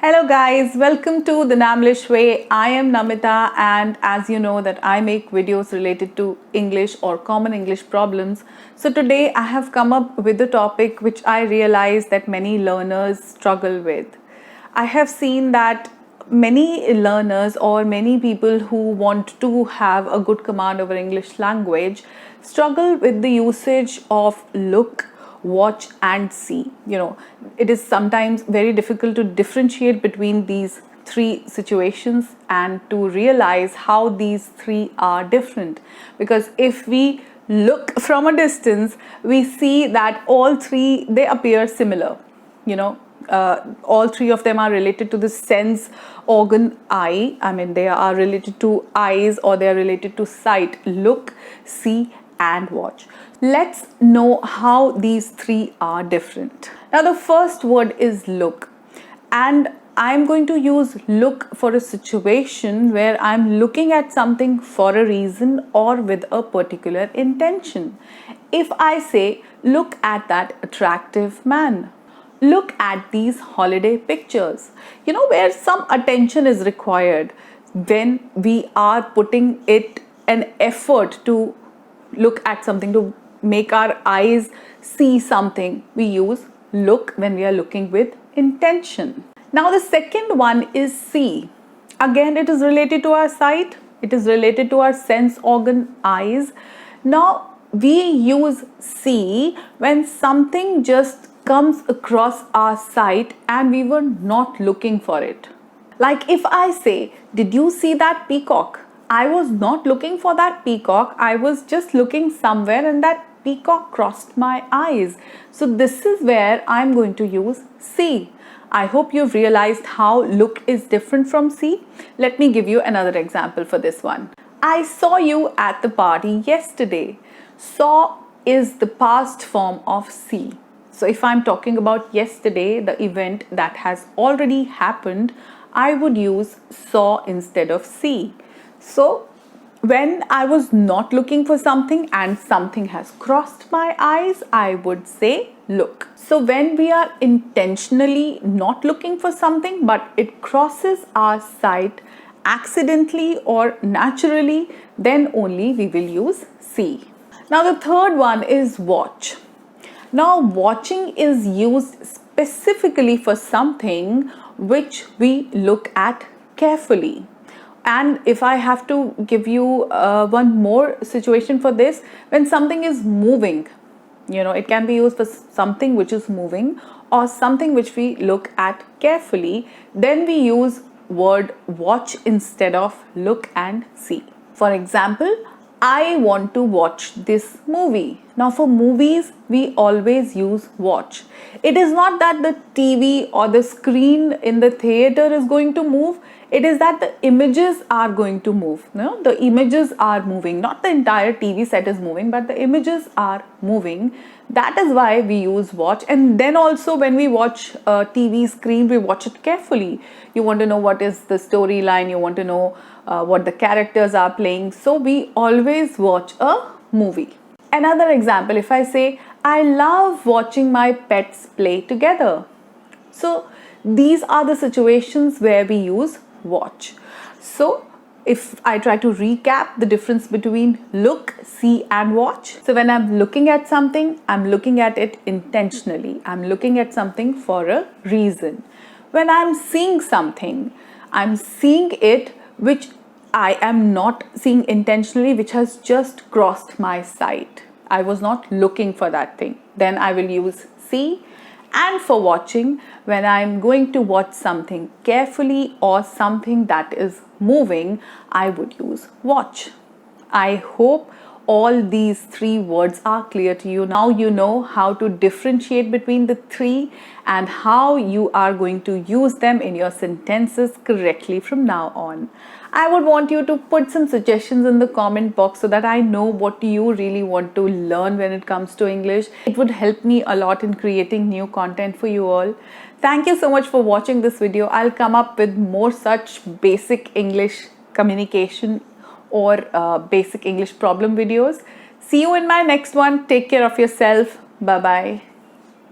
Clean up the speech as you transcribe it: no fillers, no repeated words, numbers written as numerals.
Hello guys, welcome to the Namlish Way. I am Namita, and as you know that I make videos related to English or common English problems. So today I have come up with a topic which I realize that many learners struggle with. I have seen that many learners or many people who want to have a good command over English language struggle with the usage of look, watch and see. It is sometimes very difficult to differentiate between these three situations and to realize how these three are different, because if we look from a distance we see that all three they appear similar. All three of them are related to the sense organ eye. They are related to eyes, or they are related to sight: look, see and watch. Let's know how these three are different. Now the first word is look, and I'm going to use look for a situation where I'm looking at something for a reason or with a particular intention. If I say, look at that attractive man, look at these holiday pictures, where some attention is required when we are putting it an effort to look at something, to make our eyes see something, we use look when we are looking with intention. Now the second one is see. Again, it is related to our sight, it is related to our sense organ eyes. Now we use see when something just comes across our sight and we were not looking for it. Like if I say, did you see that peacock? I was not looking for that peacock. I was just looking somewhere and that peacock crossed my eyes. So this is where I'm going to use see. I hope you've realized how look is different from see. Let me give you another example for this one. I saw you at the party yesterday. Saw is the past form of see. So if I'm talking about yesterday, the event that has already happened, I would use saw instead of see. So when I was not looking for something and something has crossed my eyes, I would say look. So when we are intentionally not looking for something but it crosses our sight accidentally or naturally, then only we will use see. Now the third one is watch. Now watching is used specifically for something which we look at carefully. And if I have to give you one more situation for this, when something is moving, it can be used for something which is moving or something which we look at carefully, then we use word watch instead of look and see. For example, I want to watch this movie. Now for movies, we always use watch. It is not that the TV or the screen in the theater is going to move. It is that the images are going to move. The images are moving. Not the entire TV set is moving, but the images are moving. That is why we use watch. And then also when we watch a TV screen, we watch it carefully. You want to know what is the storyline. You want to know what the characters are playing. So we always watch a movie. Another example, if I say, I love watching my pets play together. So these are the situations where we use watch. So if I try to recap the difference between look, see and watch. So when I'm looking at something, I'm looking at it intentionally. I'm looking at something for a reason. When I'm seeing something, I'm seeing it which I am not seeing intentionally, which has just crossed my sight. I was not looking for that thing. Then I will use see. And for watching, when I'm going to watch something carefully or something that is moving, I would use watch. I hope all these three words are clear to you. Now you know how to differentiate between the three and how you are going to use them in your sentences correctly from now on. I would want you to put some suggestions in the comment box so that I know what you really want to learn when it comes to English. It would help me a lot in creating new content for you all. Thank you so much for watching this video. I'll come up with more such basic English communication or basic English problem videos. See you in my next one. Take care of yourself. Bye-bye.